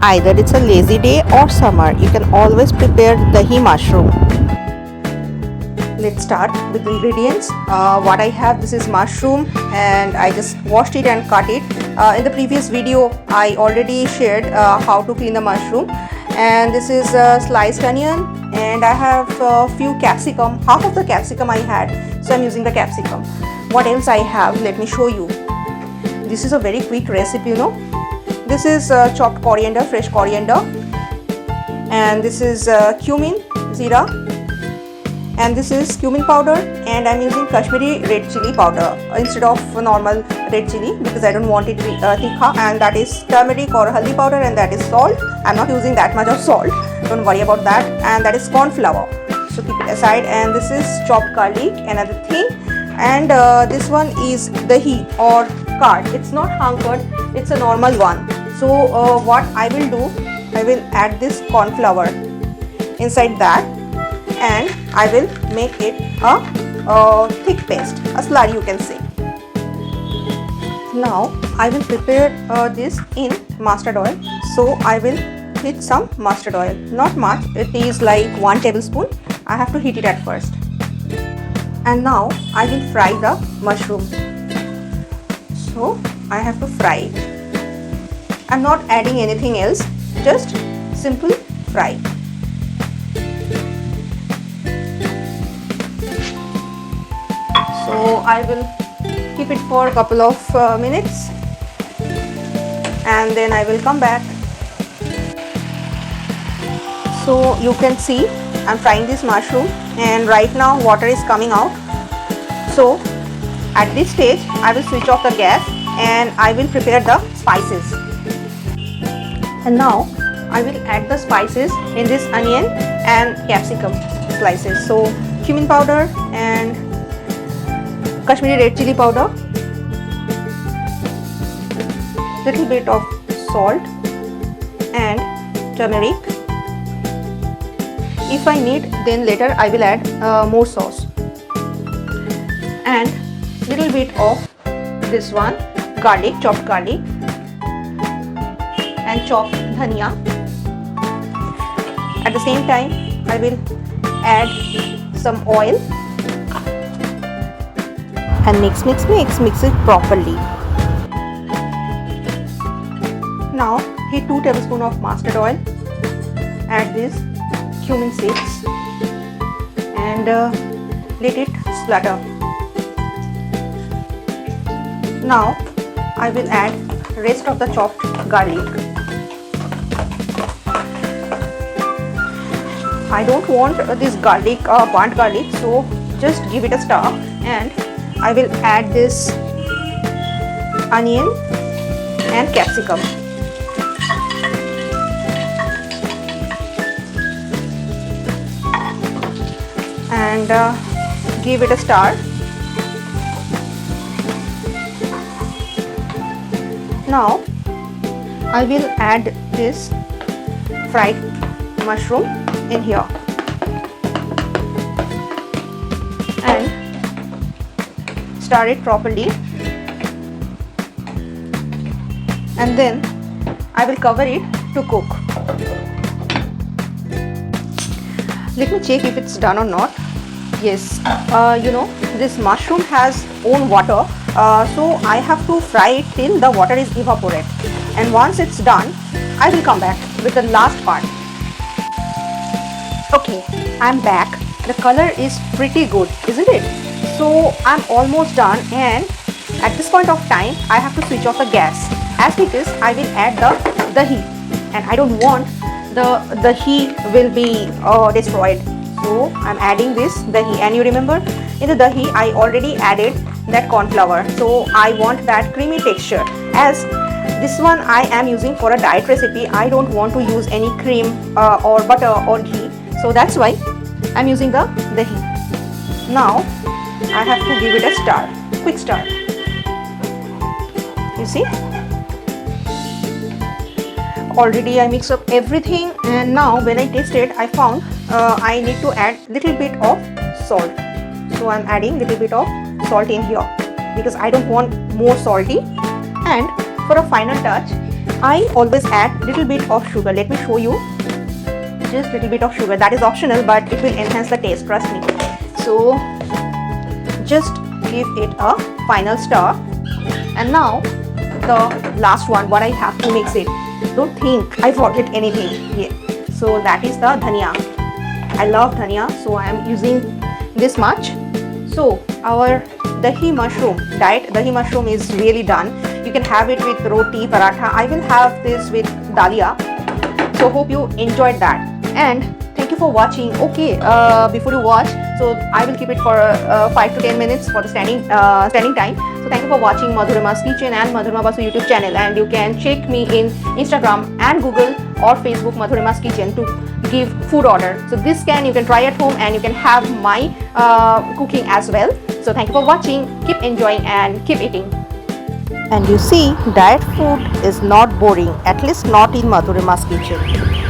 Either it's a lazy day or summer, you can always prepare dahi mushroom. Let's start with the ingredients. What I have, this is mushroom and I just washed it and cut it. In the previous video I already shared how to clean the mushroom, and this is sliced onion, and I have a few capsicum, half of the capsicum I had, so I'm using the capsicum. What else I have, let me show you. This is a very quick recipe, This is chopped coriander, fresh coriander, and this is cumin, Zeera, and this is cumin powder, and I'm using Kashmiri red chili powder instead of normal red chili because I don't want it to be tikha, and that is turmeric or haldi powder, and that is salt. I'm not using that much of salt, don't worry about that, and that is corn flour, so keep it aside. And this is chopped garlic, another thing, and this one is dahi or curd. It's not hunkered, it's a normal one. So what I will do, I will add this corn flour inside that, and I will make it a thick paste, a slurry you can say. Now I will prepare this in mustard oil. So I will heat some mustard oil, not much, it is like 1 tablespoon. I have to heat it at first. And now I will fry the mushroom. So I have to fry it. I'm not adding anything else, just simple fry. So I will keep it for a couple of minutes, and then I will come back. So you can see I'm frying this mushroom, and right now water is coming out. So at this stage I will switch off the gas and I will prepare the spices. And now I will add the spices in this onion and capsicum slices. So cumin powder and Kashmiri red chili powder, little bit of salt and turmeric. If I need, then later I will add more sauce, and little bit of this one garlic, chopped garlic, and chopped dhania. At the same time I will add some oil and mix it properly. Now heat 2 tablespoons of mustard oil, add this cumin seeds and let it splutter. Now I will add rest of the chopped garlic. I don't want this garlic, burnt garlic, so just give it a stir, and I will add this onion and capsicum. And give it a stir. Now I will add this fried mushroom in here and stir it properly, and then I will cover it to cook. Let me check if it's done or not. Yes, this mushroom has own water, so I have to fry it till the water is evaporated, and once it's done I will come back with the last part. Okay, I'm back. The color is pretty good, isn't it? So I'm almost done, and at this point of time I have to switch off the gas, as because I will add the dahi, and I don't want the heat will be destroyed. So I'm adding this dahi, and you remember in the dahi I already added that corn flour, so I want that creamy texture. As this one I am using for a diet recipe, I don't want to use any cream or butter or ghee, so that's why I'm using the dahi. Now I have to give it a stir, quick stir. You see, already I mix up everything, and now when I tasted I found I need to add little bit of salt. So I'm adding little bit of salt in here because I don't want more salty. And for a final touch I always add little bit of sugar. Let me show you. Just little bit of sugar. That is optional, but it will enhance the taste, trust me. So just give it a final stir. And now the last one, what I have to mix it. Don't think I forget anything here. So that is the dhania. I love dhania, so I am using this much. So our dahi mushroom, diet dahi mushroom is really done. You can have it with roti, paratha. I will have this with dalia. So hope you enjoyed that. And thank you for watching. Okay, before you watch, so I will keep it for 5 to 10 minutes for the standing time. So thank you for watching Madhurima's Kitchen and Madhurima Basu YouTube channel. And you can check me in Instagram and Google or Facebook Madhurima's Kitchen to give food order. So this you can try at home and you can have my cooking as well. So thank you for watching. Keep enjoying and keep eating. And you see, diet food is not boring, at least not in Madhurima's Kitchen.